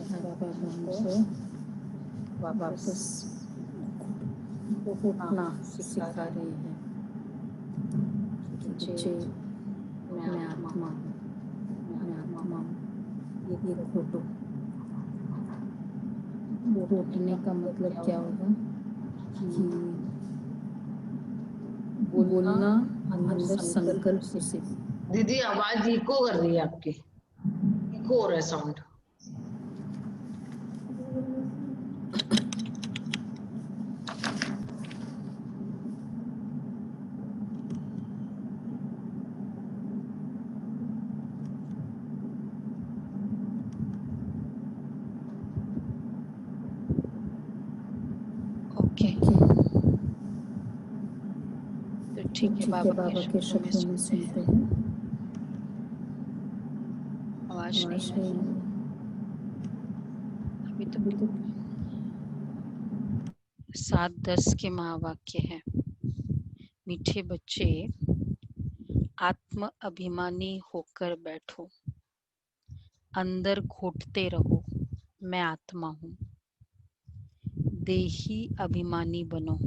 बाबा हमको वापस उठना सिखा रहे हैं कि मुझे मैं आत्मा हूँ, मैं आत्मा हूँ। ये घोटो घोटने का मतलब क्या होगा कि बोलना अंदर संकल्प से। दीदी आवाज इको कर रही है आपकी, इको हो रहा है साउंड। ओके, तो ठीक है, बाबा के शब्दों में सुनते हैं। आवाज नहीं है अभी तो। 7:10 के महावाक्य है। मीठे बच्चे, आत्म अभिमानी होकर बैठो, अंदर घोटते रहो मैं आत्मा हूँ। देही अभिमानी बनो,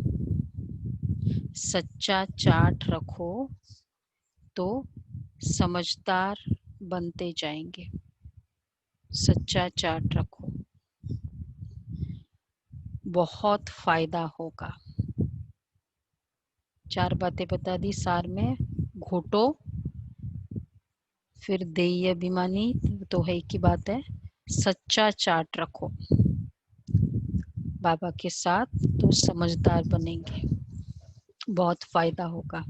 सच्चा चाट रखो तो समझदार बनते जाएंगे। सच्चा चाट रखो, बहुत फायदा होगा। 4 बातें बता दी सार में। घोटो, फिर देही अभिमानी तो है की बात है, सच्चा चाट रखो बाबा के साथ तो समझदार बनेंगे, बहुत फायदा होगा।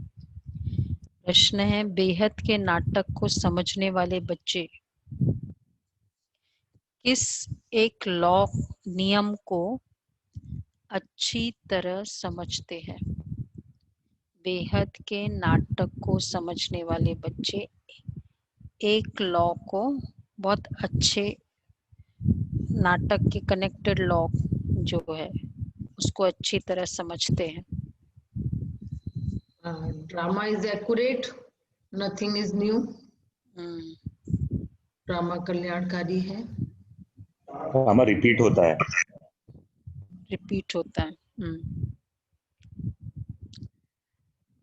प्रश्न है, बेहद के नाटक को समझने वाले बच्चे किस एक लॉ नियम को अच्छी तरह समझते हैं? बेहद के नाटक को समझने वाले बच्चे एक लॉ को बहुत अच्छे, नाटक के कनेक्टेड लॉ जो है उसको अच्छी तरह समझते हैं। Drama is accurate, nothing is new. Drama कल्याणकारी है। ड्रामा रिपीट होता है। रिपीट होता है।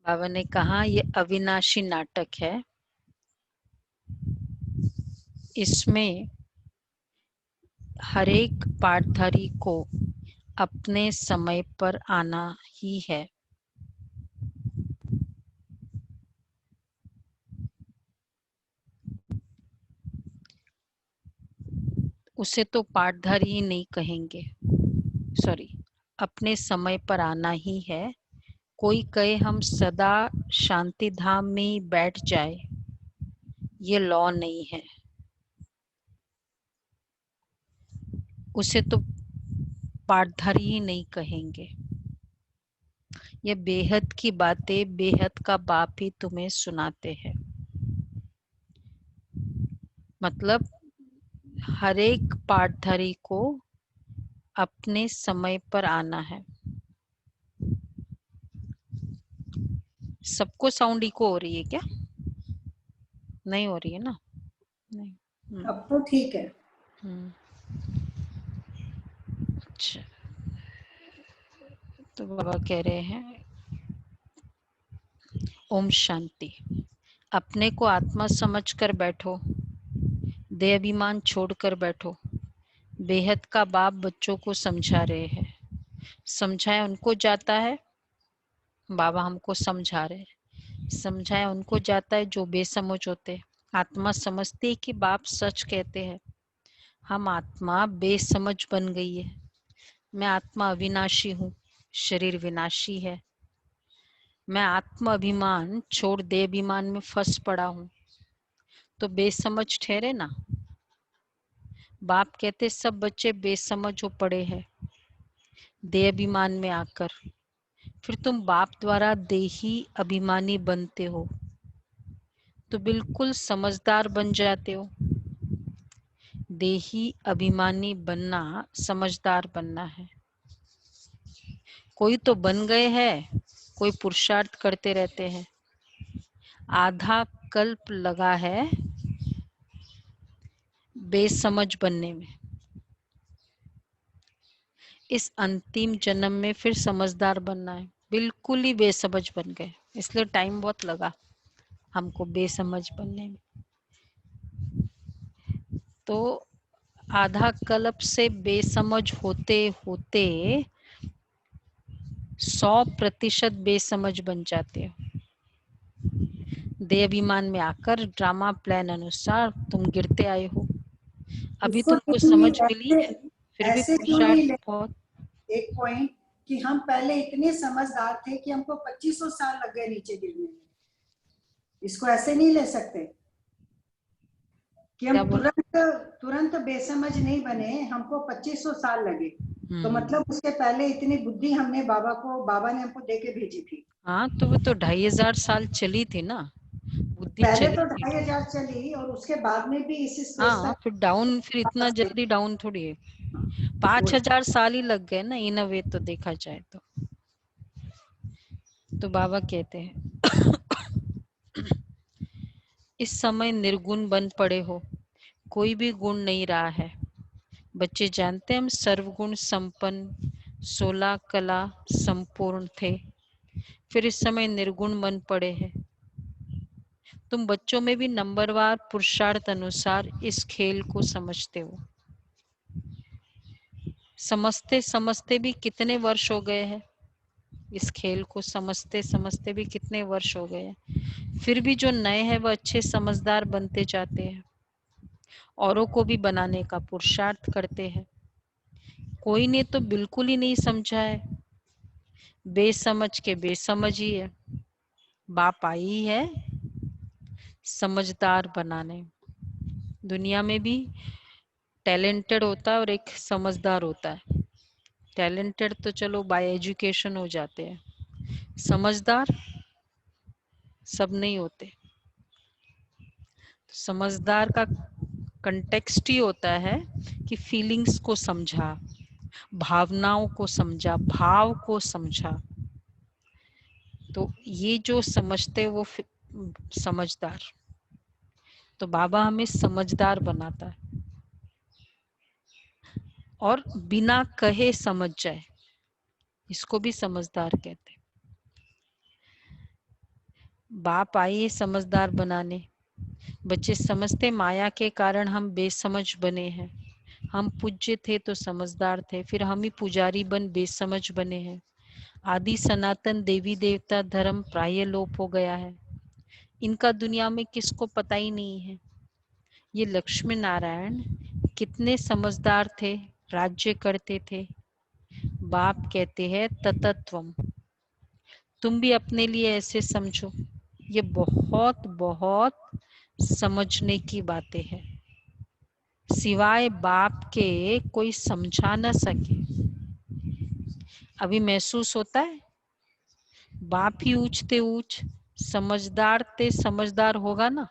बाबा ने कहा ये अविनाशी नाटक है, इसमें हर एक पाठधारी को अपने समय पर आना ही है। उसे तो पाठधारी ही नहीं कहेंगे, सॉरी, अपने समय पर आना ही है। कोई कहे हम सदा शांति धाम में ही बैठ जाए, ये लॉ नहीं है। उसे तो पाठधारी ही नहीं कहेंगे। ये बेहद की बातें बेहद का बाप ही तुम्हें सुनाते हैं। मतलब हर एक पाठधारी को अपने समय पर आना है। सबको साउंड इको हो रही है क्या? नहीं हो रही है ना? नहीं, अब तो ठीक है। अच्छा, तो बाबा कह रहे हैं ओम शांति। अपने को आत्मा समझकर बैठो, देह अभिमान छोड़कर बैठो। बेहद का बाप बच्चों को समझा रहे हैं। समझाया उनको जाता है, बाबा हमको समझा रहे हैं। समझाया उनको जाता है जो बेसमझ होते। आत्मा समझती है कि बाप सच कहते हैं। हम आत्मा बेसमझ बन गई है। मैं आत्मा अविनाशी हूँ, शरीर विनाशी है। मैं आत्म अभिमान छोड़ देह अभिमान में फंस पड़ा हूँ, तो बेसमझ ठहरे ना। बाप कहते सब बच्चे बेसमझ हो पड़े हैं देह अभिमान में आकर। फिर तुम बाप द्वारा देही अभिमानी बनते हो तो बिल्कुल समझदार बन जाते हो। देही अभिमानी बनना समझदार बनना है। कोई तो बन गए हैं, कोई पुरुषार्थ करते रहते हैं। आधा कल्प लगा है बेसमझ बनने में। इस अंतिम जन्म में फिर समझदार बनना है। बिल्कुल ही बेसमझ बन गए, इसलिए टाइम बहुत लगा हमको बेसमझ बनने में। तो आधा कल्प से बेसमझ होते होते 100% बेसमझ बन जाते हो। देह अभिमान में आकर ड्रामा प्लान अनुसार तुम गिरते आए हो। अभी उसको तुमको क्यों समझ नहीं मिली, फिर भी ऐसे क्यों पुरुषार्थ नहीं ले बहुत। एक पॉइंट कि हम पहले इतने समझदार थे कि हमको 2500 साल लग गए नीचे गिरने में। इसको ऐसे नहीं ले सकते कि क्या हम बोल? तुरंत बेसमझ नहीं बने, हमको 2500 साल लगे। तो मतलब उसके पहले इतनी बुद्धि हमने बाबा ने हमको दे के भेजी थी। हाँ, तो वो तो 2500 साल चली थी ना, बुद्धि पहले चली तो थी। 2500 चली और उसके बाद में भी इसी स्टेज हाँ, तक। फिर डाउन, फिर इतना जल्दी डाउन थोड़ी है। 5000 साल ही लग गए ना इन अ वे, तो देखा जाए तो बाबा कहते हैं इस समय निर्गुण बन पड़े हो, कोई भी गुण नहीं रहा है। बच्चे जानते हैं हम सर्वगुण संपन्न 16 कला संपूर्ण थे, फिर इस समय निर्गुण बन पड़े हैं। तुम बच्चों में भी नंबरवार पुरुषार्थ अनुसार इस खेल को समझते हो। समझते समझते भी कितने वर्ष हो गए हैं, इस खेल को समझते समझते भी कितने वर्ष हो गए हैं। फिर भी जो नए हैं वह अच्छे समझदार बनते जाते हैं, औरों को भी बनाने का पुरुषार्थ करते हैं। कोई ने तो बिल्कुल ही नहीं समझा है, बेसमझ के बेसमझ ही है। बाप आई है समझदार बनाने। दुनिया में भी टैलेंटेड होता है और एक समझदार होता है। टैलेंटेड तो चलो बाय एजुकेशन हो जाते हैं, समझदार सब नहीं होते। समझदार का कंटेक्स्ट ही होता है कि फीलिंग्स को समझा, भावनाओं को समझा, भाव को समझा। तो ये जो समझते वो समझदार। तो बाबा हमें समझदार बनाता है और बिना कहे समझ जाए, इसको भी समझदार कहते हैं। बाप आइए समझदार बनाने। बच्चे समझते माया के कारण हम बेसमझ बने हैं। हम पूज्य थे तो समझदार थे, फिर हम ही पुजारी बन बेसमझ बने हैं। आदि सनातन देवी देवता धर्म प्राय लोप हो गया है, इनका दुनिया में किसको पता ही नहीं है। ये लक्ष्मी नारायण कितने समझदार थे, राज्य करते थे। बाप कहते हैं ततत्वम, तुम भी अपने लिए ऐसे समझो। ये बहुत बहुत समझने की बातें हैं, सिवाय बाप के कोई समझा न सके। अभी महसूस होता है बाप ही ऊंचते ऊंच समझदार ते समझदार होगा ना।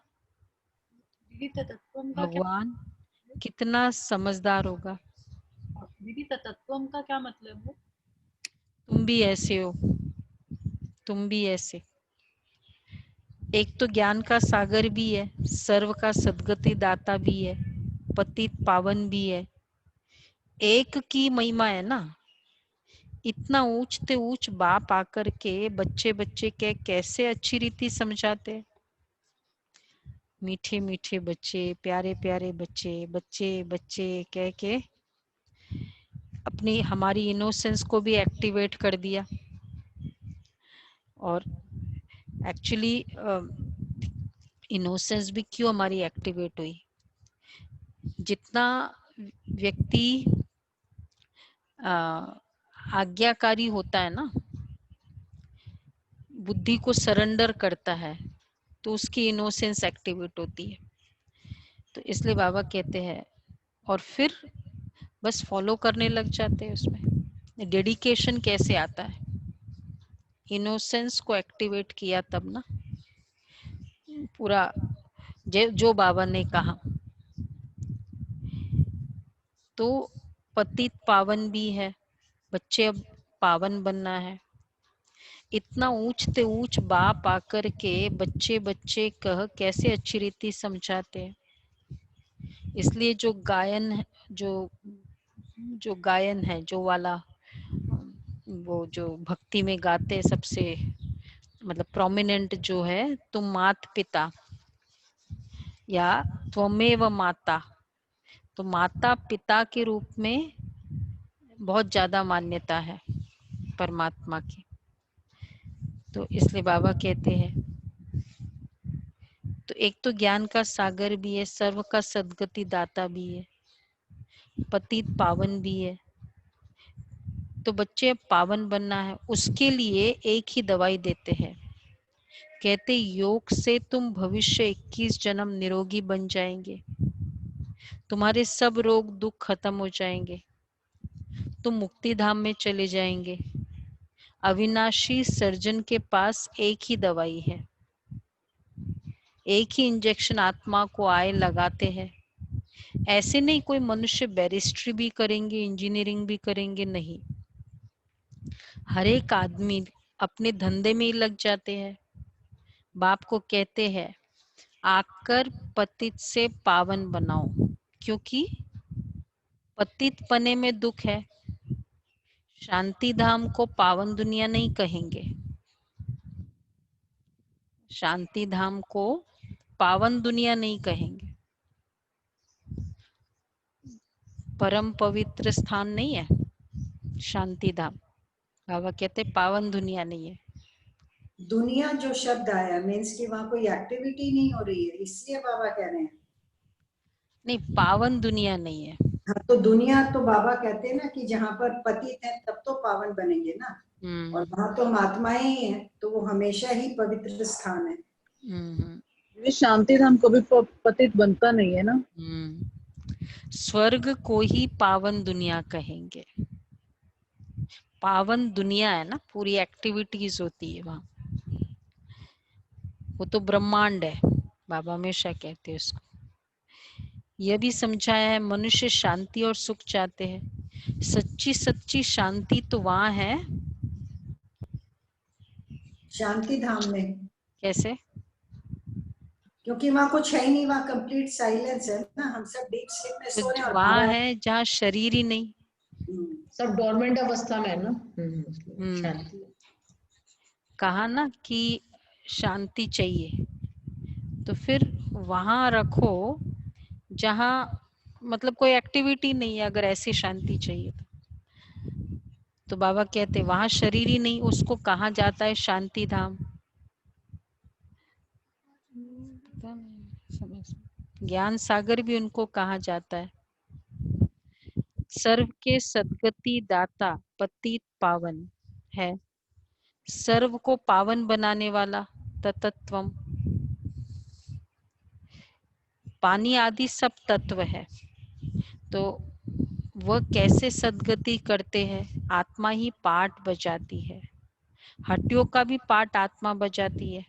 दीदी तत्वम का क्या, भगवान कितना समझदार होगा। दीदी तत्वम का क्या मतलब है? तुम भी ऐसे हो, तुम भी ऐसे। एक तो ज्ञान का सागर भी है, सर्व का सदगति दाता भी है, पतित पावन भी है। एक की महिमा है ना। इतना ऊंचते ऊंच बाप आकर के बच्चे बच्चे के कैसे अच्छी रीति समझाते। मीठे मीठे बच्चे, प्यारे प्यारे बच्चे, बच्चे बच्चे कह के अपनी हमारी इनोसेंस को भी एक्टिवेट कर दिया। और एक्चुअली इनोसेंस भी क्यों हमारी एक्टिवेट हुई, जितना व्यक्ति आज्ञाकारी होता है ना, बुद्धि को सरेंडर करता है, तो उसकी इनोसेंस एक्टिवेट होती है। तो इसलिए बाबा कहते हैं और फिर बस फॉलो करने लग जाते हैं उसमें। डेडिकेशन कैसे आता है, इनोसेंस को एक्टिवेट किया तब ना। पूरा जो बाबा ने कहा, तो पतित पावन भी है, बच्चे अब पावन बनना है। इतना ऊंचते ऊंच बाप आकर के बच्चे बच्चे कह कैसे अच्छी रीति समझाते। इसलिए जो गायन है, जो गायन है जो वाला वो जो भक्ति में गाते हैं सबसे मतलब प्रोमिनेंट जो है, तुम मात पिता या त्वमेव माता, तो माता पिता के रूप में बहुत ज्यादा मान्यता है परमात्मा की। तो इसलिए बाबा कहते हैं, तो एक तो ज्ञान का सागर भी है, सर्व का सद्गति दाता भी है, पतित पावन भी है। तो बच्चे पावन बनना है, उसके लिए एक ही दवाई देते हैं, कहते योग से तुम भविष्य 21 जन्म निरोगी बन जाएंगे, तुम्हारे सब रोग दुख खत्म हो जाएंगे, तुम मुक्ति धाम में चले जाएंगे। अविनाशी सर्जन के पास एक ही दवाई है, एक ही इंजेक्शन आत्मा को आए लगाते हैं। ऐसे नहीं कोई मनुष्य बैरिस्ट्री भी करेंगे, इंजीनियरिंग भी करेंगे, नहीं। हर एक आदमी अपने धंधे में ही लग जाते हैं। बाप को कहते हैं आकर पतित से पावन बनाओ, क्योंकि पतित पने में दुख है। शांति धाम को पावन दुनिया नहीं कहेंगे, शांति धाम को पावन दुनिया नहीं कहेंगे, परम पवित्र स्थान नहीं है शांति धाम। बाबा कहते पावन दुनिया नहीं है। दुनिया जो शब्द आया मीन्स कि वहां कोई एक्टिविटी नहीं हो रही है, इसलिए बाबा कह रहे हैं। नहीं, पावन दुनिया नहीं है। हाँ, तो दुनिया तो बाबा कहते हैं ना कि जहाँ पर पतित है तब तो पावन बनेंगे ना, और वहां तो महात्माएं ही है, तो वो हमेशा ही पवित्र स्थान है। शांति धाम कभी पतित बनता नहीं है ना। स्वर्ग को ही पावन दुनिया कहेंगे। पावन दुनिया है ना, पूरी एक्टिविटीज होती है वहां, वो तो ब्रह्मांड है। बाबा हमेशा कहते हैं उसको। यह भी समझाया है मनुष्य शांति और सुख चाहते हैं, सच्ची सच्ची शांति तो वहां है शांति धाम में। कैसे? क्योंकि वहां कुछ है ही नहीं, वहां कंप्लीट साइलेंस है ना, हम सब डीप स्लीप में सो रहे हैं और वहां है जहाँ शरीर ही नहीं, सब डोरमेंट अवस्था में है ना। शांति। कहा ना कि शांति चाहिए, तो फिर वहां रखो जहां मतलब कोई एक्टिविटी नहीं है। अगर ऐसी शांति चाहिए तो बाबा कहते वहां शरीर ही नहीं, उसको कहा जाता है शांति धाम। ज्ञान सागर भी उनको कहा जाता है। सर्व के सद्गति दाता पतित पावन है, सर्व को पावन बनाने वाला तत्त्वम। पानी आदि सब तत्व है, तो वह कैसे सद्गति करते हैं? आत्मा ही पाठ बजाती है, हड्डियों का भी पाठ आत्मा बजाती है।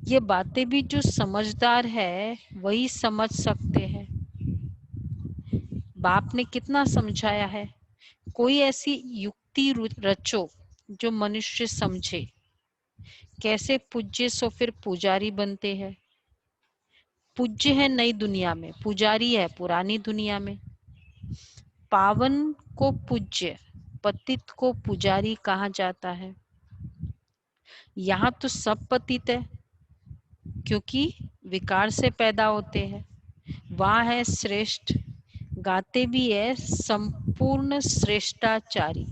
ये बातें भी जो समझदार है वही समझ सकते हैं। बाप ने कितना समझाया है, कोई ऐसी युक्ति रचो जो मनुष्य समझे। कैसे पूज्य सो फिर पुजारी बनते हैं। पूज्य है नई दुनिया में, पुजारी है पुरानी दुनिया में। पावन को पूज्य, पतित को पुजारी कहा जाता है। यहाँ तो सब पतित है क्योंकि विकार से पैदा होते हैं। वहाँ है श्रेष्ठ, गाते भी है संपूर्ण श्रेष्ठाचारी।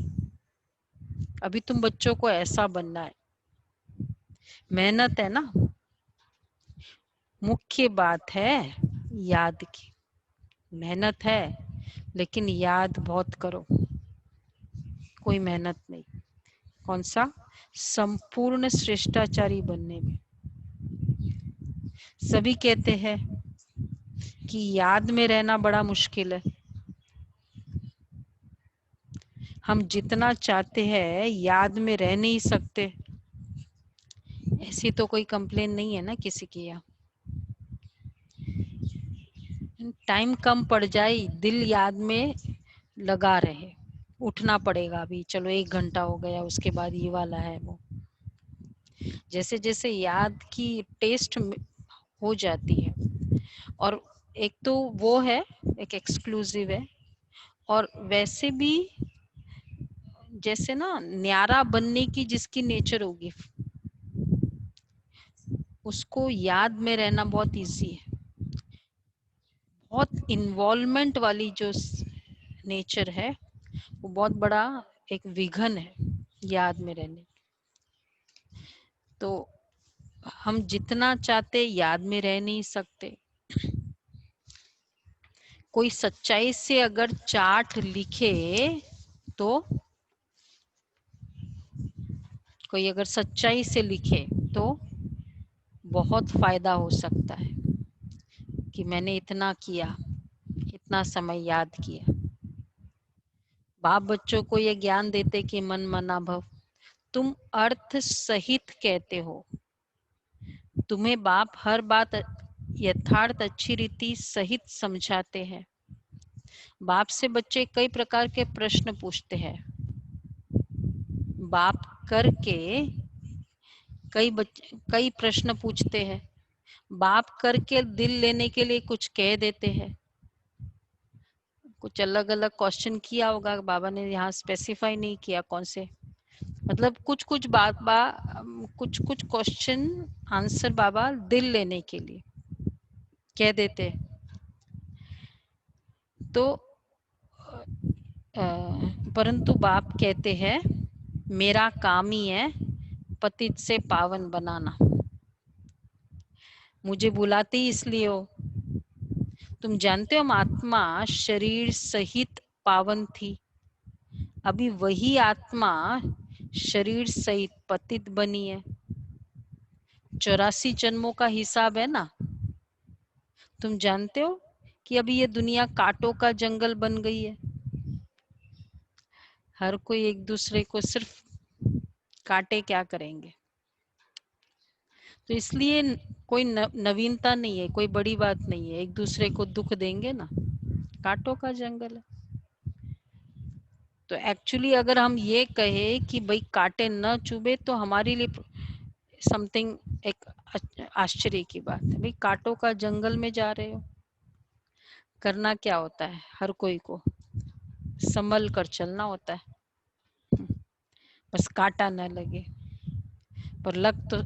अभी तुम बच्चों को ऐसा बनना है, मेहनत है ना। मुख्य बात है याद की, मेहनत है लेकिन याद बहुत करो, कोई मेहनत नहीं। कौन सा? संपूर्ण श्रेष्ठाचारी बनने में। सभी कहते हैं कि याद में रहना बड़ा मुश्किल है। हम जितना चाहते हैं याद में रह नहीं सकते। ऐसी तो कोई कंप्लेन नहीं है ना किसी की। यहाँ टाइम कम पड़ जाए, दिल याद में लगा रहे। उठना पड़ेगा, अभी चलो 1 घंटा हो गया, उसके बाद ये वाला है वो। जैसे जैसे याद की टेस्ट हो जाती है। और एक तो वो है, एक एक्सक्लूसिव है, और वैसे भी जैसे ना न्यारा बनने की जिसकी नेचर होगी, उसको याद में रहना बहुत इजी है। बहुत इन्वॉल्वमेंट वाली जो नेचर है वो बहुत बड़ा एक विघन है याद में रहने। तो हम जितना चाहते याद में रह नहीं सकते। कोई सच्चाई से अगर चार्ट लिखे तो, कोई अगर सच्चाई से लिखे तो बहुत फायदा हो सकता है कि मैंने इतना किया, इतना समय याद किया। बाप बच्चों को ये ज्ञान देते कि मन मना भव, तुम अर्थ सहित कहते हो। तुम्हें बाप हर बात यथार्थ अच्छी रीति सहित समझाते हैं। बाप से बच्चे कई प्रकार के प्रश्न पूछते हैं। बाप करके कई प्रश्न पूछते हैं। बाप करके दिल लेने के लिए कुछ कह देते हैं। कुछ अलग अलग क्वेश्चन किया होगा, बाबा ने यहाँ स्पेसिफाई नहीं किया कौन से, मतलब कुछ कुछ कुछ क्वेश्चन आंसर बाबा दिल लेने के लिए कह देते हैं। तो परंतु बाप कहते हैं मेरा काम ही है पतित से पावन बनाना। मुझे बुलाते ही इसलिए हो। तुम जानते हो आत्मा शरीर सहित पावन थी, अभी वही आत्मा शरीर सहित पतित बनी है। 84 जन्मों का हिसाब है ना। तुम जानते हो कि अभी ये दुनिया कांटों का जंगल बन गई है। हर कोई एक दूसरे को सिर्फ काटे क्या करेंगे। तो इसलिए कोई नवीनता नहीं है, कोई बड़ी बात नहीं है। एक दूसरे को दुख देंगे ना, कांटों का जंगल है। तो एक्चुअली अगर हम ये कहे कि भाई कांटे न चुभे तो हमारे लिए समथिंग एक आश्चर्य की बात है। भाई कांटों का जंगल में जा रहे हो, करना क्या होता है? हर कोई को संभल कर चलना होता है, बस कांटा न लगे। पर लग तो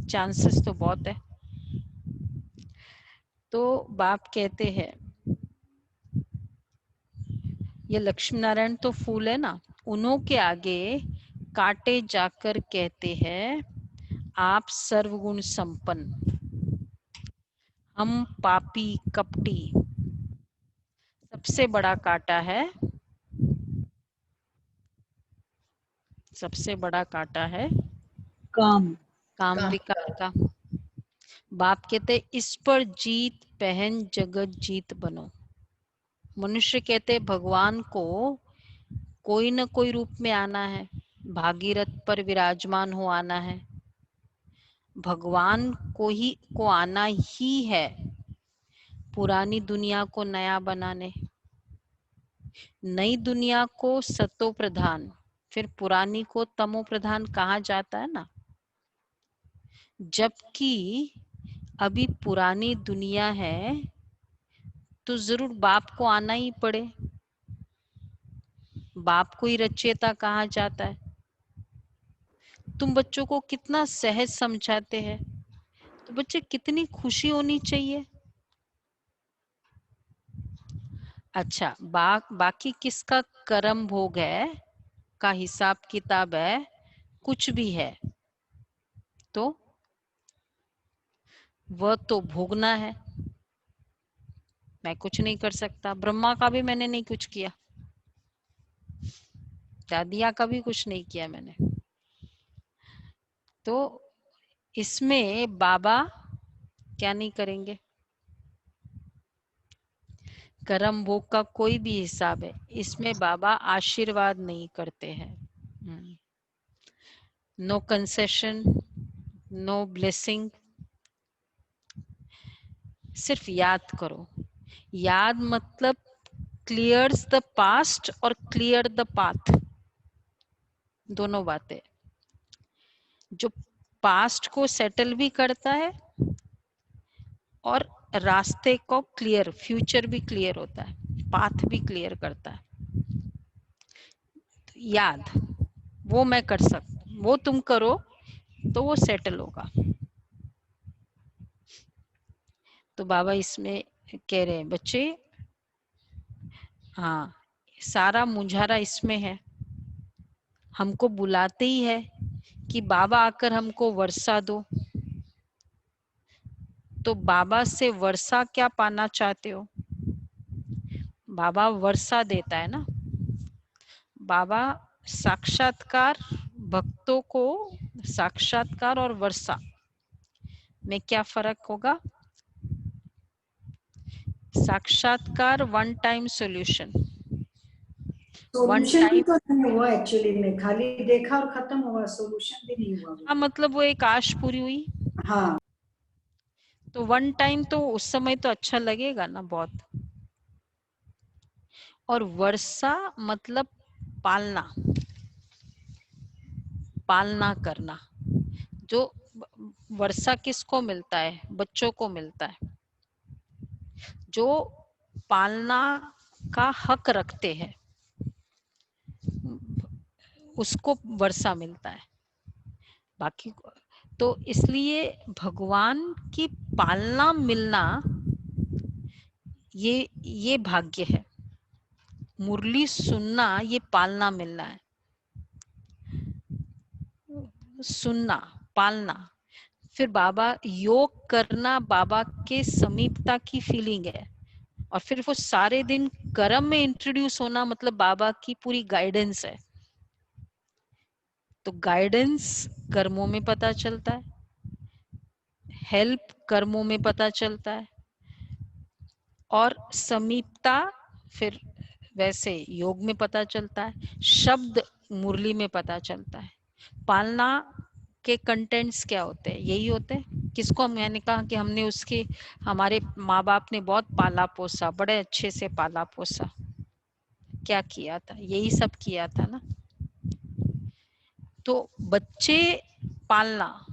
चांसेस तो बहुत है। तो बाप कहते हैं ये लक्ष्मी नारायण तो फूल है ना, उन्हों के आगे कांटे जाकर कहते हैं आप सर्वगुण संपन्न, हम पापी कपटी। सबसे बड़ा कांटा है, सबसे बड़ा कांटा है काम विकार का। बाप कहते इस पर जीत पहन जगत जीत बनो। मनुष्य कहते भगवान को कोई न कोई रूप में आना है, भागीरथ पर विराजमान हो आना है। भगवान को आना ही है पुरानी दुनिया को नया बनाने, नई दुनिया को सतो प्रधान, फिर पुरानी को तमो प्रधान कहा जाता है ना। जबकि अभी पुरानी दुनिया है तो जरूर बाप को आना ही पड़े। बाप को ही रचयिता कहा जाता है। तुम बच्चों को कितना सहज समझाते हैं, तो बच्चे कितनी खुशी होनी चाहिए। अच्छा, बाकी किसका कर्म भोग है का हिसाब किताब है, कुछ भी है तो वह तो भोगना है। मैं कुछ नहीं कर सकता। ब्रह्मा का भी मैंने नहीं कुछ किया, दादिया का भी कुछ नहीं किया मैंने। तो इसमें बाबा क्या नहीं करेंगे? कर्म भोग का कोई भी हिसाब है, इसमें बाबा आशीर्वाद नहीं करते हैं। No concession, no blessing. सिर्फ याद करो। याद मतलब क्लियर्स द पास्ट और क्लियर द पाथ, दोनों बातें। जो पास्ट को सेटल भी करता है और रास्ते को क्लियर, फ्यूचर भी क्लियर होता है, पाथ भी क्लियर करता है। याद, वो मैं कर सकता, वो तुम करो तो वो सेटल होगा। तो बाबा इसमें कह रहे हैं बच्चे, हाँ सारा मुंझारा इसमें है, हमको बुलाते ही है कि बाबा आकर हमको वर्षा दो। तो बाबा से वर्षा क्या पाना चाहते हो? बाबा वर्षा देता है ना। बाबा साक्षात्कार, भक्तों को साक्षात्कार और वर्षा में क्या फर्क होगा? साक्षात्कार one time solution, one solution भी टाइम, तो नहीं हुआ एक्चुअली में, खाली देखा और खत्म हुआ, सॉल्यूशन भी नहीं हुआ। हाँ मतलब वो एक आश पूरी हुई। हाँ तो वन टाइम तो उस समय तो अच्छा लगेगा ना बहुत। और वर्षा मतलब पालना, पालना करना। जो वर्षा किसको मिलता है? बच्चों को मिलता है जो पालना का हक रखते हैं, उसको वर्षा मिलता है। बाकी तो इसलिए भगवान की पालना मिलना ये भाग्य है। मुरली सुनना ये पालना मिलना है। सुनना, पालना, फिर बाबा योग करना बाबा के समीपता की फीलिंग है। और फिर वो सारे दिन कर्म में इंट्रोड्यूस होना मतलब बाबा की पूरी गाइडेंस है। तो गाइडेंस कर्मों में पता चलता है, हेल्प कर्मों में पता चलता है, और समीपता फिर वैसे योग में पता चलता है, शब्द मुरली में पता चलता है। पालना के कंटेंट्स क्या होते हैं? यही होते हैं। किसको मैंने कहा कि हमने उसके, हमारे माँ बाप ने बहुत पाला पोसा, बड़े अच्छे से पाला पोसा। क्या किया था? यही सब किया था ना। तो बच्चे पालना,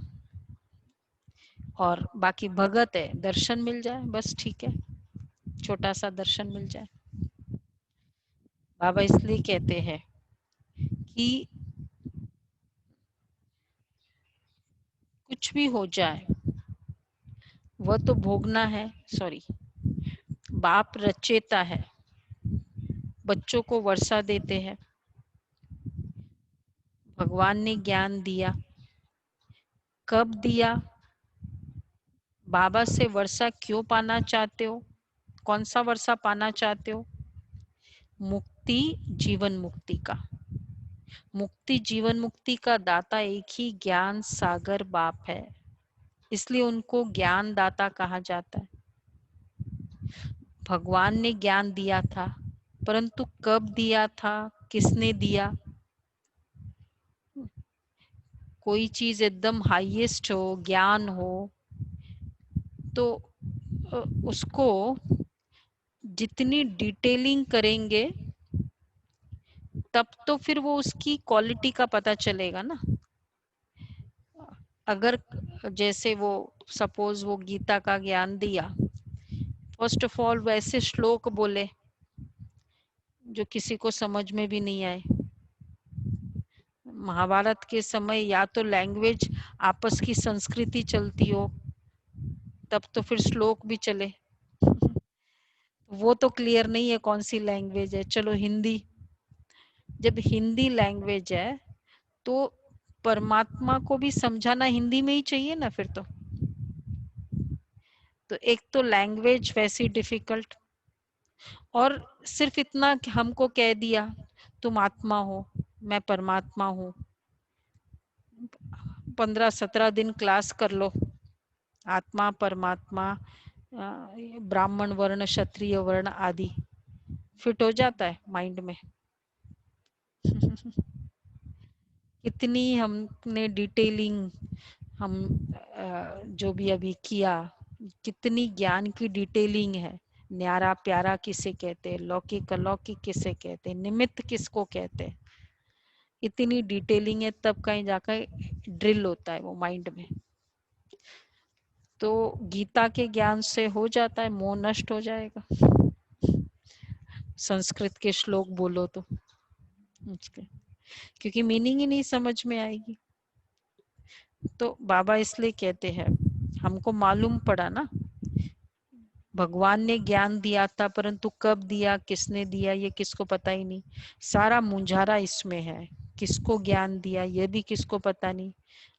और बाकी भगत है, दर्शन मिल जाए बस ठीक है, छोटा सा दर्शन मिल जाए। बाबा इसलिए कहते हैं कि कुछ भी हो जाए वह तो भोगना है। सॉरी, बाप रचेता है, बच्चों को वर्षा देते हैं। भगवान ने ज्ञान दिया, कब दिया? बाबा से वर्षा क्यों पाना चाहते हो? कौन सा वर्षा पाना चाहते हो? मुक्ति, जीवन मुक्ति का। मुक्ति जीवन मुक्ति का दाता एक ही ज्ञान सागर बाप है, इसलिए उनको ज्ञान दाता कहा जाता है। भगवान ने ज्ञान दिया था, परंतु कब दिया था, किसने दिया? कोई चीज एकदम हाईएस्ट हो, ज्ञान हो, तो उसको जितनी डिटेलिंग करेंगे तब तो फिर वो उसकी क्वालिटी का पता चलेगा ना। अगर जैसे वो सपोज वो गीता का ज्ञान दिया, फर्स्ट ऑफ ऑल वैसे श्लोक बोले जो किसी को समझ में भी नहीं आए। महाभारत के समय या तो लैंग्वेज आपस की संस्कृति चलती हो, तब तो फिर श्लोक भी चले। वो तो क्लियर नहीं है कौन सी लैंग्वेज है। चलो हिंदी, जब हिंदी लैंग्वेज है तो परमात्मा को भी समझाना हिंदी में ही चाहिए ना फिर तो एक तो लैंग्वेज वैसी डिफिकल्ट, और सिर्फ इतना कि हमको कह दिया तुम आत्मा हो, मैं परमात्मा हूँ। 15-17 दिन क्लास कर लो, आत्मा परमात्मा ब्राह्मण वर्ण क्षत्रिय वर्ण आदि, फिट हो जाता है माइंड में। कितनी हमने डिटेलिंग, हम जो भी अभी किया, कितनी ज्ञान की डिटेलिंग है। न्यारा प्यारा किसे कहते हैं, लौकिक अलौकिक किसे कहते हैं, निमित्त किसको कहते हैं, इतनी डिटेलिंग है, तब कहीं जाकर ड्रिल होता है वो माइंड में। तो गीता के ज्ञान से हो जाता है, मोह नष्ट हो जाएगा। संस्कृत के श्लोक बोलो तो क्योंकि मीनिंग ही नहीं समझ में आएगी। तो बाबा इसलिए कहते हैं, हमको मालूम पड़ा ना, भगवान ने ज्ञान दिया था, परंतु कब दिया, किसने दिया, ये किसको पता ही नहीं। सारा मुंझारा इसमें है, किसको ज्ञान दिया ये भी किसको पता नहीं।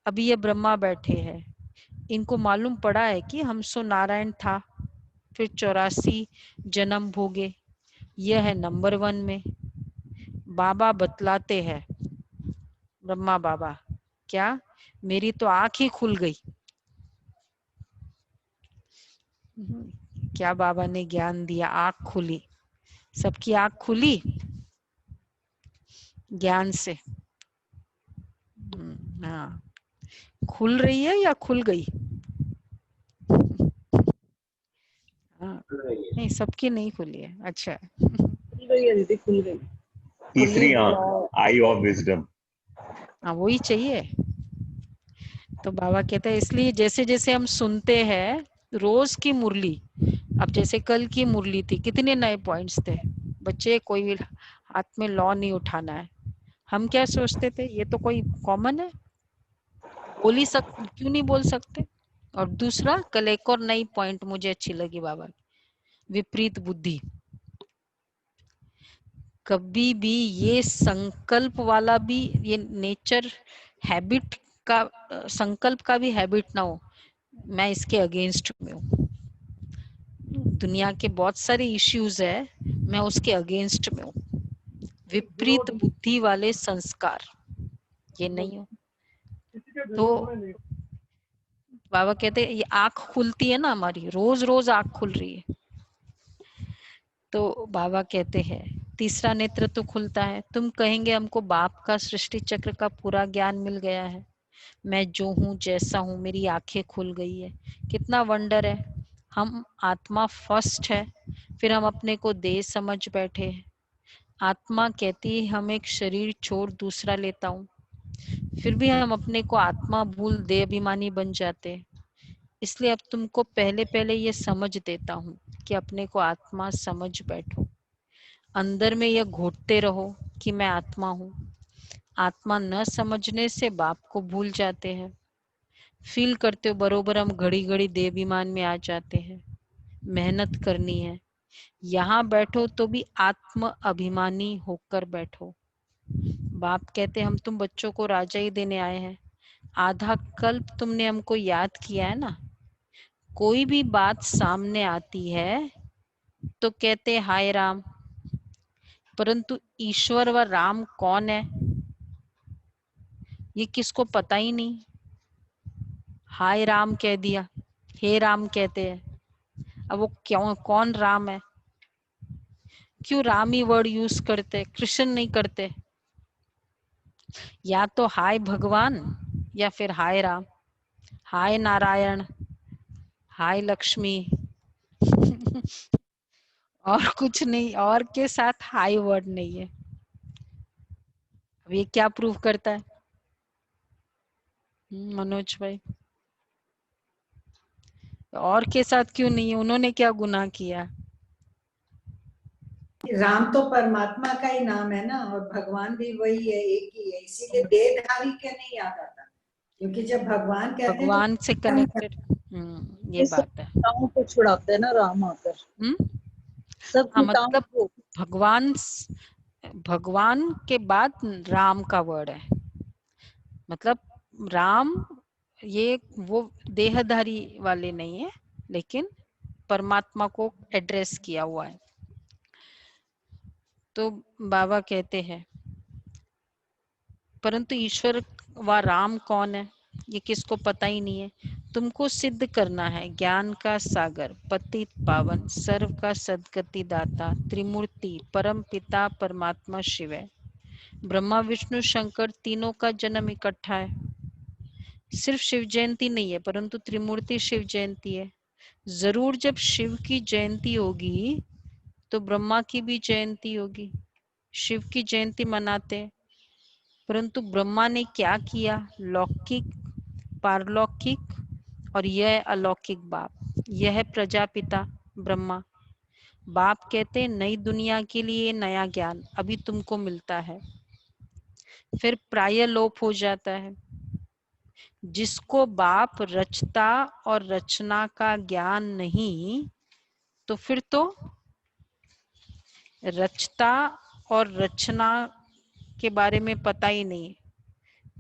अभी ये ब्रह्मा बैठे हैं, इनको मालूम पड़ा है कि हमसो नारायण था, फिर 84 जन्म भोगे, यह है नंबर 1 में। बाबा बतलाते हैं, ब्रह्मा बाबा, क्या मेरी तो आंख ही खुल गई। क्या बाबा ने ज्ञान दिया, आंख खुली, सबकी आंख खुली ज्ञान से। हाँ, खुल रही है या खुल गई? हाँ, नहीं सबकी नहीं खुली है। अच्छा, खुल गई है दीदी, खुल गई। तीसरी आंख, आई ऑफ विजडम। हाँ वही चाहिए। तो बाबा कहते हैं, इसलिए जैसे जैसे हम सुनते हैं रोज की मुरली, अब जैसे कल की मुरली थी, कितने नए पॉइंट्स थे। बच्चे कोई भी हाथ में लॉ नहीं उठाना है। हम क्या सोचते थे, ये तो कोई कॉमन है, बोल ही क्यों नहीं बोल सकते। और दूसरा, कल एक और नई पॉइंट मुझे अच्छी लगी बाबा, विपरीत बुद्धि। कभी भी ये संकल्प वाला भी, ये नेचर हैबिट का, संकल्प का भी हैबिट ना हो, मैं इसके अगेंस्ट में हूँ। दुनिया के बहुत सारे इश्यूज है, मैं उसके अगेंस्ट में हूँ। विपरीत बुद्धि वाले संस्कार ये नहीं हो। तो बाबा कहते हैं, ये आंख खुलती है ना हमारी, रोज रोज आंख खुल रही है। तो बाबा कहते हैं, तीसरा नेत्र तो खुलता है। तुम कहेंगे हमको बाप का सृष्टि चक्र का पूरा ज्ञान मिल गया है, मैं जो हूँ जैसा हूँ, मेरी आंखें खुल गई है। कितना वंडर है, हम आत्मा फर्स्ट है, फिर हम अपने को देह समझ बैठे हैं। आत्मा कहती है हम एक शरीर छोड़ दूसरा लेता हूँ, फिर भी हम अपने को आत्मा भूल देह अभिमानी बन जाते हैं। इसलिए अब तुमको पहले पहले ये समझ देता हूँ कि अपने को आत्मा समझ बैठो। अंदर में यह घोटते रहो कि मैं आत्मा हूँ। आत्मा न समझने से बाप को भूल जाते हैं। फील करते हो बरोबर हम घड़ी घड़ी देहाभिमान में आ जाते हैं। मेहनत करनी है, यहाँ बैठो तो भी आत्म अभिमानी होकर बैठो। बाप कहते हम तुम बच्चों को राजा ही देने आए हैं। आधा कल्प तुमने हमको याद किया है ना। कोई भी बात सामने आती है तो कहते हाय राम, परंतु ईश्वर व राम कौन है ये किसको पता ही नहीं। हाय राम कह दिया, हे राम कहते हैं, अब वो क्यों, कौन राम है? क्यों राम ही वर्ड यूज करते, कृष्ण नहीं करते? या तो हाय भगवान या फिर हाय राम, हाय नारायण, हाय लक्ष्मी और कुछ नहीं, और के साथ हाई वर्ड नहीं है। अब ये क्या प्रूव करता है मनोज भाई? और के साथ क्यों नहीं है? उन्होंने क्या गुनाह किया? राम तो परमात्मा का ही नाम है ना, और भगवान भी वही है, एक ही है, इसीलिए देहधारी के नहीं याद आता, क्योंकि जब भगवान कहते हैं भगवान से कनेक्टेड। ये सब बात है। चिंताओं को छुड़ाते हैं ना राम आकर, सब हाँ चिंताओं मतलब को। भगवान के बाद राम का वर्ड है, मतलब राम ये वो देहधारी वाले नहीं है, लेकिन परमात्मा को एड्रेस किया हुआ है। तो बाबा कहते हैं परंतु ईश्वर व राम कौन है ये किसको पता ही नहीं है। तुमको सिद्ध करना है ज्ञान का सागर, पतित पावन, सर्व का सदगति दाता, त्रिमूर्ति, परम पिता परमात्मा शिव है। ब्रह्मा विष्णु शंकर तीनों का जन्म इकट्ठा है। सिर्फ शिव जयंती नहीं है, परंतु त्रिमूर्ति शिव जयंती है। जरूर जब शिव की जयंती होगी तो ब्रह्मा की भी जयंती होगी। शिव की जयंती मनाते हैं, परंतु ब्रह्मा ने क्या किया? लौकिक, पारलौकिक और यह अलौकिक बाप, यह है प्रजापिता ब्रह्मा। बाप कहते हैं नई दुनिया के लिए नया ज्ञान अभी तुमको मिलता है। फिर प्राय लोप हो जाता है। जिसको बाप रचता और रचना का ज्ञान नहीं, तो फिर तो रचता और रचना के बारे में पता ही नहीं।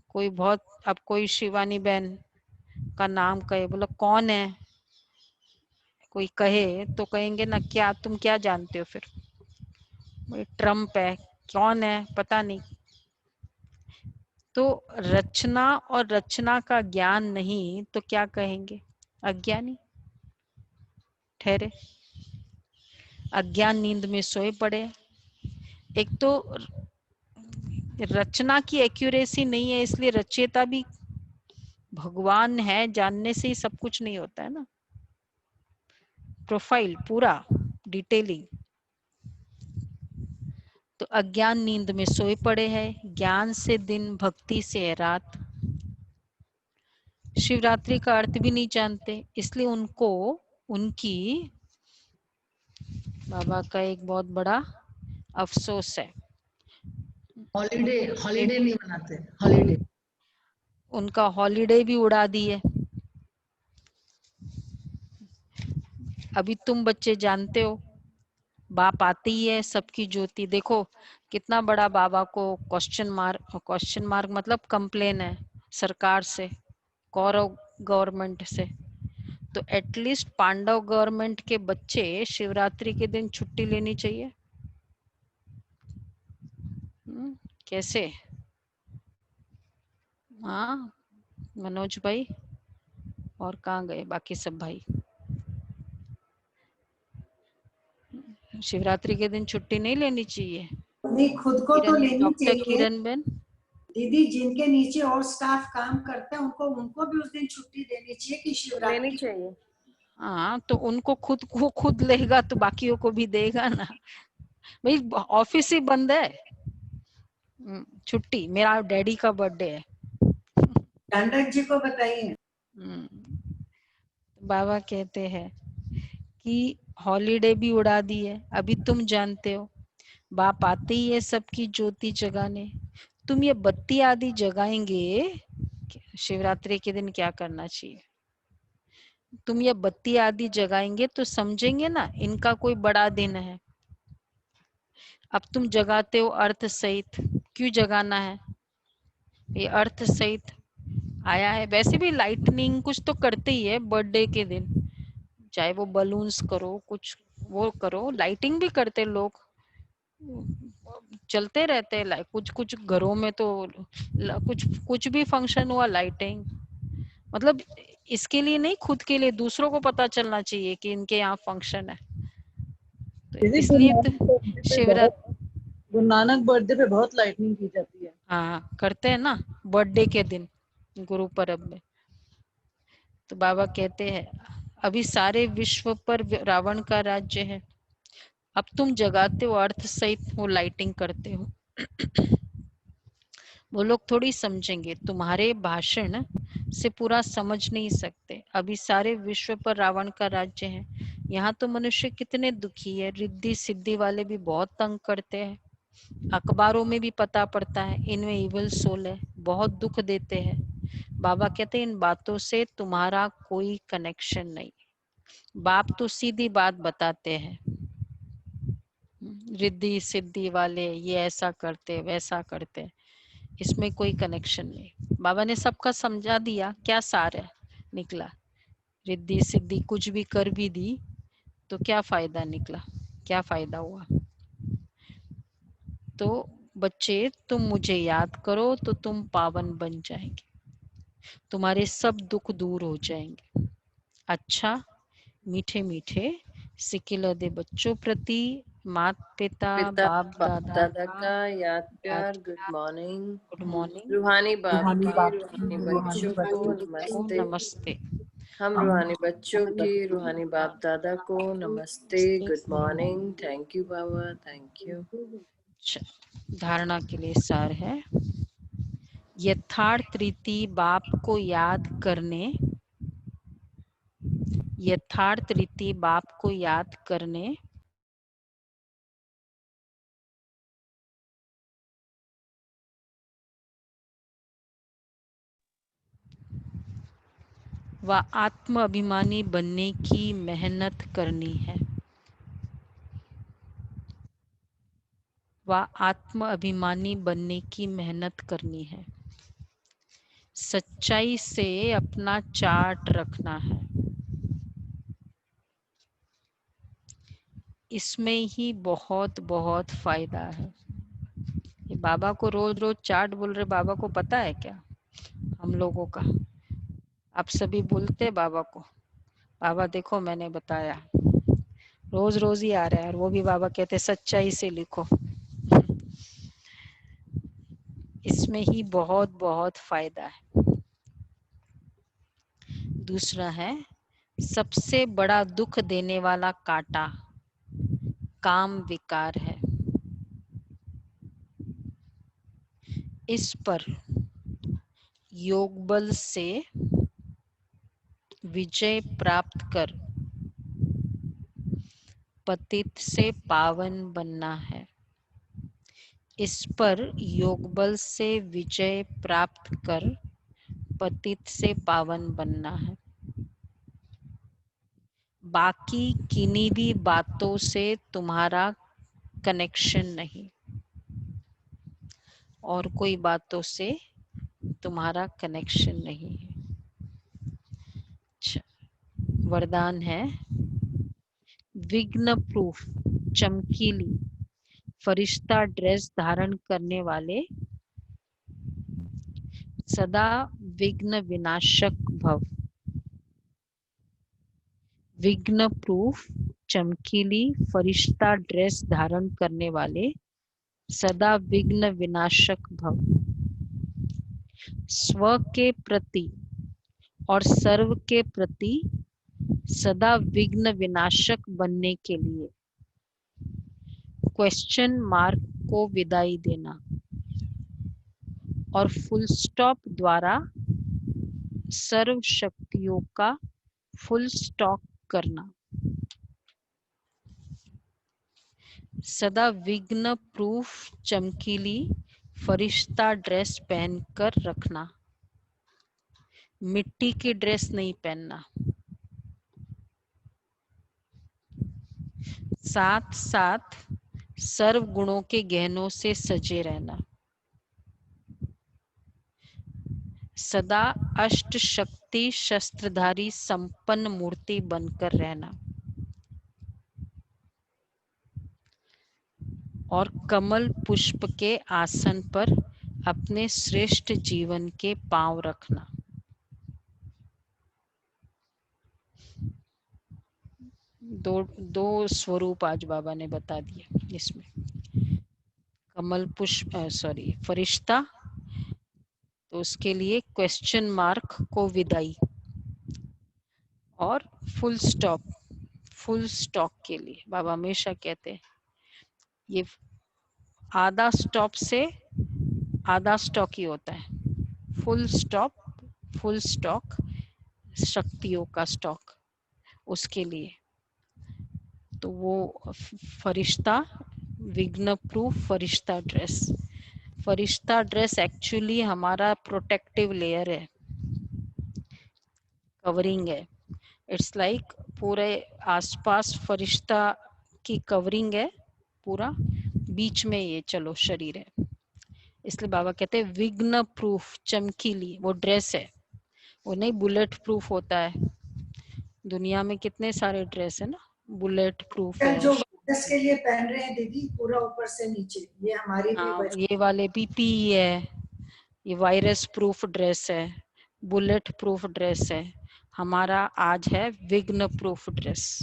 कोई बहुत, अब कोई शिवानी बहन का नाम कहे, बोला कौन है, कोई कहे तो कहेंगे ना क्या तुम क्या जानते हो, फिर भाई ट्रम्प है, कौन है पता नहीं। तो रचना और रचना का ज्ञान नहीं तो क्या कहेंगे, अज्ञानी ठहरे, अज्ञान नींद में सोए पड़े। एक तो रचना की एक्यूरेसी नहीं है, इसलिए रचयिता भी भगवान है जानने से ही सब कुछ नहीं होता है ना। प्रोफाइल पूरा डिटेलिंग। तो अज्ञान नींद में सोए पड़े हैं, ज्ञान से दिन भक्ति से रात। शिवरात्रि का अर्थ भी नहीं जानते, इसलिए उनको उनकी बाबा का एक बहुत बड़ा अफसोस है। हॉलीडे हॉलीडे नहीं मनाते, हॉलीडे। उनका हॉलीडे भी उड़ा दिए। अभी तुम बच्चे जानते हो, बाप आती है सबकी ज्योति। देखो कितना बड़ा बाबा को क्वेश्चन मार्क मतलब कंप्लेन है सरकार से, कौरव गवर्नमेंट से। तो एटलीस्ट पांडव गवर्नमेंट के बच्चे शिवरात्रि के दिन छुट्टी लेनी चाहिए। कैसे? हाँ मनोज भाई, और कहाँ गए बाकी सब भाई? शिवरात्रि के दिन छुट्टी नहीं लेनी चाहिए? नहीं, खुद को तो लेनी डॉक्टर चाहिए किरण बेन, दीदी। जिनके नीचे और स्टाफ काम करते हैं उनको भी उस दिन छुट्टी देनी चाहिए कि शिवरात्रि लेनी चाहिए। हाँ तो उनको खुद लेगा तो बाकियों को भी देगा ना भाई। ऑफिस ही बंद है, छुट्टी। मेरा डैडी का बर्थडे है। डंडक जी को बताइए। बाबा कहते हैं कि हॉलीडे भी उड़ा दी है। अभी तुम जानते हो बाप आते ही है सबकी ज्योति जगाने। तुम ये बत्ती आदि जगाएंगे, शिवरात्रि के दिन क्या करना चाहिए? तुम ये बत्ती आदि जगाएंगे तो समझेंगे ना इनका कोई बड़ा दिन है। अब तुम जगाते हो अर्थ सहित, क्यों जगाना है? ये अर्थ सहित आया है। वैसे भी लाइटनिंग कुछ तो करते ही है बर्थडे के दिन, चाहे वो बलून्स करो, कुछ वो करो, लाइटिंग भी करते लोग, चलते रहते हैं। कुछ घरों में तो कुछ भी फंक्शन हुआ लाइटिंग, मतलब इसके लिए नहीं, खुद के लिए, दूसरों को पता चलना चाहिए कि इनके यहाँ फंक्शन है। तो इसलिए तो शिवरात्रि, गुरु नानक बर्थडे पे बहुत लाइटनिंग की जाती है। हाँ करते हैं ना बर्थडे के दिन, गुरु पर्व में। तो बाबा कहते हैं अभी सारे विश्व पर रावण का राज्य है। अब तुम जगाते हो अर्थ सहित, वो लाइटिंग करते हो। वो लोग थोड़ी समझेंगे, तुम्हारे भाषण से पूरा समझ नहीं सकते। अभी सारे विश्व पर रावण का राज्य है। यहाँ तो मनुष्य कितने दुखी है, रिद्धि सिद्धि वाले भी बहुत तंग करते हैं। अखबारों में भी पता पड़ता है इनमें इविल सोल है, बहुत दुख देते हैं। बाबा कहते हैं इन बातों से तुम्हारा कोई कनेक्शन नहीं। बाप तो सीधी बात बताते हैं, रिद्धि सिद्धि वाले ये ऐसा करते वैसा करते, इसमें कोई कनेक्शन नहीं। बाबा ने सबका समझा दिया, क्या सार है निकला? रिद्धि सिद्धि कुछ भी कर भी दी तो क्या फायदा निकला, क्या फायदा हुआ? तो बच्चे तुम मुझे याद करो तो तुम पावन बन जाएंगे, तुम्हारे सब दुख दूर हो जाएंगे। अच्छा मीठे मीठे सिकिल दे बच्चों प्रति मात पिता बाप दादा का याद प्यार। Good morning. Good morning. रूहानी बाप रूहानी की बाप रूहानी की, बच्चों रूहानी को बच्चों नमस्ते। नमस्ते। हम रूहानी बच्चों की रूहानी बाप दादा को नमस्ते। Good morning. Thank you Baba, thank you. धारणा के लिए सार है, यथार्थ रीति बाप को याद करने, यथार्थ रीति बाप को याद करने व आत्म अभिमानी बनने की मेहनत करनी है। व आत्म अभिमानी बनने की मेहनत करनी है। सच्चाई से अपना चार्ट रखना है। इसमें ही बहुत बहुत फायदा है। ये बाबा को रोज रोज चार्ट बोल रहे, बाबा को पता है क्या हम लोगों का? आप सभी बोलते हैं बाबा को, बाबा देखो मैंने बताया, रोज रोज ही आ रहा है, और वो भी बाबा कहते सच्चाई से लिखो। इसमें ही बहुत बहुत फायदा है। दूसरा है, सबसे बड़ा दुख देने वाला कांटा काम विकार है। इस पर योग बल से विजय प्राप्त कर पतित से पावन बनना है। इस पर योग बल से विजय प्राप्त कर पतित से पावन बनना है। बाकी किन्हीं भी बातों से तुम्हारा कनेक्शन नहीं, और कोई बातों से तुम्हारा कनेक्शन नहीं है। अच्छा, वरदान है, विघ्न प्रूफ चमकीली फरिश्ता ड्रेस धारण करने वाले सदा विघ्न विनाशक भव। विघ्न प्रूफ चमकीली फरिश्ता ड्रेस धारण करने वाले सदा विघ्न विनाशक भव। स्व के प्रति और सर्व के प्रति सदा विघ्न विनाशक बनने के लिए क्वेश्चन मार्क को विदाई देना और फुल स्टॉप द्वारा सर्व शक्तियों का फुल स्टॉक करना। सदा विघ्न प्रूफ चमकीली फरिश्ता ड्रेस पहनकर रखना, मिट्टी की ड्रेस नहीं पहनना। साथ साथ सर्व गुणों के गहनों से सजे रहना। सदा अष्ट शक्ति शस्त्रधारी संपन्न मूर्ति बनकर रहना और कमल पुष्प के आसन पर अपने श्रेष्ठ जीवन के पांव रखना। दो स्वरूप आज बाबा ने बता दिए इसमें। कमल पुष्प फरिश्ता, तो उसके लिए क्वेश्चन मार्क को विदाई, और फुल स्टॉप फुल स्टॉक के लिए बाबा हमेशा कहते हैं ये आधा स्टॉप से आधा स्टॉक ही होता है। फुल स्टॉप फुल स्टॉक शक्तियों का स्टॉक, उसके लिए तो वो फरिश्ता विघ्न प्रूफ फरिश्ता ड्रेस। फरिश्ता ड्रेस एक्चुअली हमारा प्रोटेक्टिव लेयर है, कवरिंग है। इट्स लाइक पूरे आसपास फरिश्ता की कवरिंग है, पूरा बीच में ये चलो शरीर है। इसलिए बाबा कहते हैं विघ्न प्रूफ चमकीली, वो ड्रेस है, वो नहीं बुलेट प्रूफ होता है। दुनिया में कितने सारे ड्रेस है ना, बुलेट प्रूफ है। जो वायरस के लिए पहन रहे हैं दीदी, पूरा ऊपर से नीचे, ये हमारी भी ये वाले पीपीई है, ये वायरस प्रूफ ड्रेस है, बुलेट प्रूफ ड्रेस है। हमारा आज है विघ्न प्रूफ ड्रेस।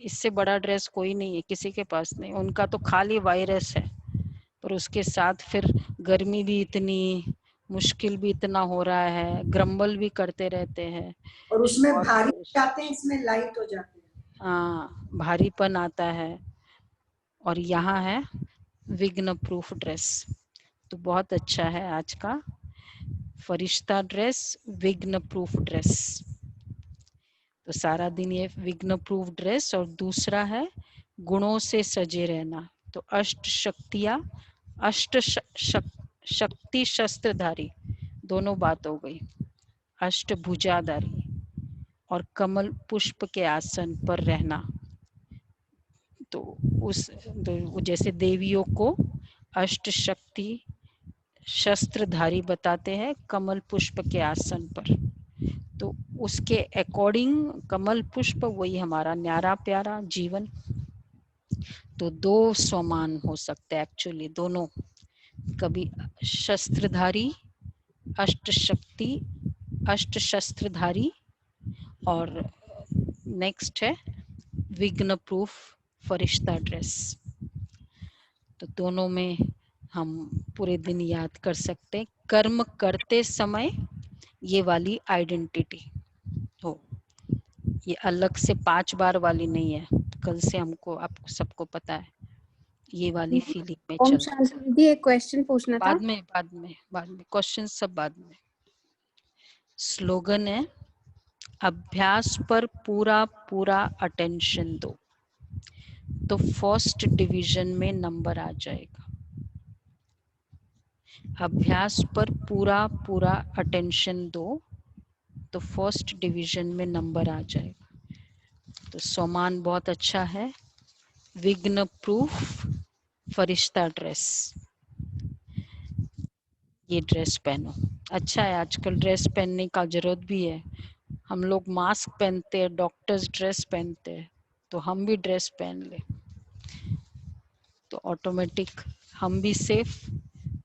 इससे बड़ा ड्रेस कोई नहीं है, किसी के पास नहीं। उनका तो खाली वायरस है, पर उसके साथ फिर गर्मी भी इतनी, मुश्किल भी इतना हो रहा है, ग्रम्बल भी करते रहते हैं, और उसमें भारी जाते हैं, इसमें लाइट हो जाते हैं। हाँ, भारीपन आता है। और यहाँ है विघ्न प्रूफ ड्रेस, तो बहुत अच्छा है आज का फरिश्ता ड्रेस, विघ्न प्रूफ ड्रेस। तो सारा दिन ये विघ्न प्रूफ ड्रेस, और दूसरा है गुणों से सजे रहना। तो अष्ट शक्तियाँ, अष्ट शक्ति शस्त्रधारी, दोनों बात हो गई। अष्ट भुजाधारी, और कमल पुष्प के आसन पर रहना। तो जैसे देवियों को अष्ट शक्ति शस्त्रधारी बताते हैं कमल पुष्प के आसन पर, तो उसके अकॉर्डिंग कमल पुष्प वही हमारा न्यारा प्यारा जीवन। तो दो स्वमान हो सकते हैं एक्चुअली, दोनों, कभी शस्त्रधारी अष्ट शक्ति अष्ट शस्त्रधारी, और नेक्स्ट है विघ्न प्रूफ फरिश्ता ड्रेस। तो दोनों में हम पूरे दिन याद कर सकते हैं, कर्म करते समय ये वाली आइडेंटिटी हो, ये अलग से 5 बार वाली नहीं है। कल से हमको आपको सबको पता है ये वाली फीलिंग में ओम चल। शांति दीदी, एक क्वेश्चन पूछना था। बाद में क्वेश्चन सब बाद में। स्लोगन है अभ्यास पर पूरा पूरा अटेंशन दो तो फर्स्ट डिवीजन में नंबर आ जाएगा। अभ्यास पर पूरा पूरा अटेंशन दो तो फर्स्ट डिवीजन में नंबर आ जाएगा। तो सोमान बहुत अच्छा है, विघ्न प्रूफ फरिश्ता ड्रेस, ये ड्रेस पहनो। अच्छा है, आजकल ड्रेस पहनने का जरूरत भी है। हम लोग मास्क पहनते हैं, डॉक्टर्स ड्रेस पहनते हैं, तो हम भी ड्रेस पहन ले तो ऑटोमेटिक हम भी सेफ,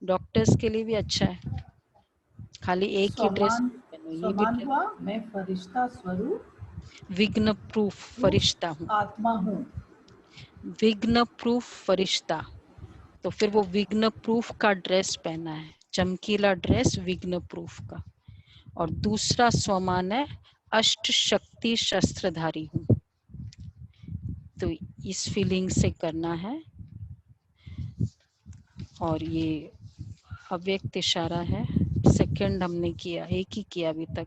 डॉक्टर्स के लिए भी अच्छा है। खाली एक ही ड्रेस पहनो, ये भी समान हुआ, मैं फरिश्ता स्वरूप विघ्न प्रूफ फरिश्ता हूँ। आत्मा हूँ। विघ्न प्रूफ फरिश्ता, तो फिर वो विघ्न प्रूफ का ड्रेस पहना है, चमकीला ड्रेस विघ्न प्रूफ का। और दूसरा स्वमान है अष्ट शक्ति शस्त्रधारी हूँ। तो इस फीलिंग से करना है। और ये अव्यक्त इशारा है, सेकंड हमने किया, एक ही किया अभी तक।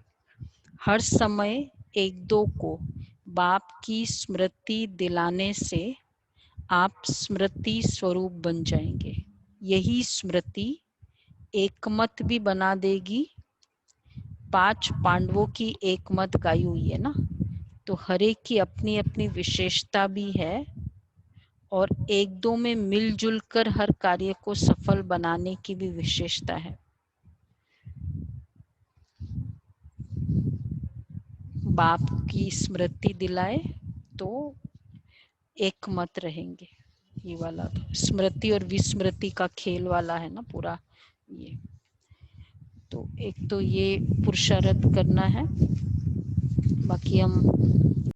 हर समय एक दो को बाप की स्मृति दिलाने से आप स्मृति स्वरूप बन जाएंगे। यही स्मृति एकमत भी बना देगी। 5 पांडवों की एकमत गाई हुई है ना, तो हर एक की अपनी अपनी विशेषता भी है और एक दो में मिलजुल कर हर कार्य को सफल बनाने की भी विशेषता है। बाप की स्मृति दिलाए तो एक मत रहेंगे। ये वाला तो स्मृति और विस्मृति का खेल वाला है ना पूरा ये। तो एक तो ये पुरुषार्थ करना है, बाकी हम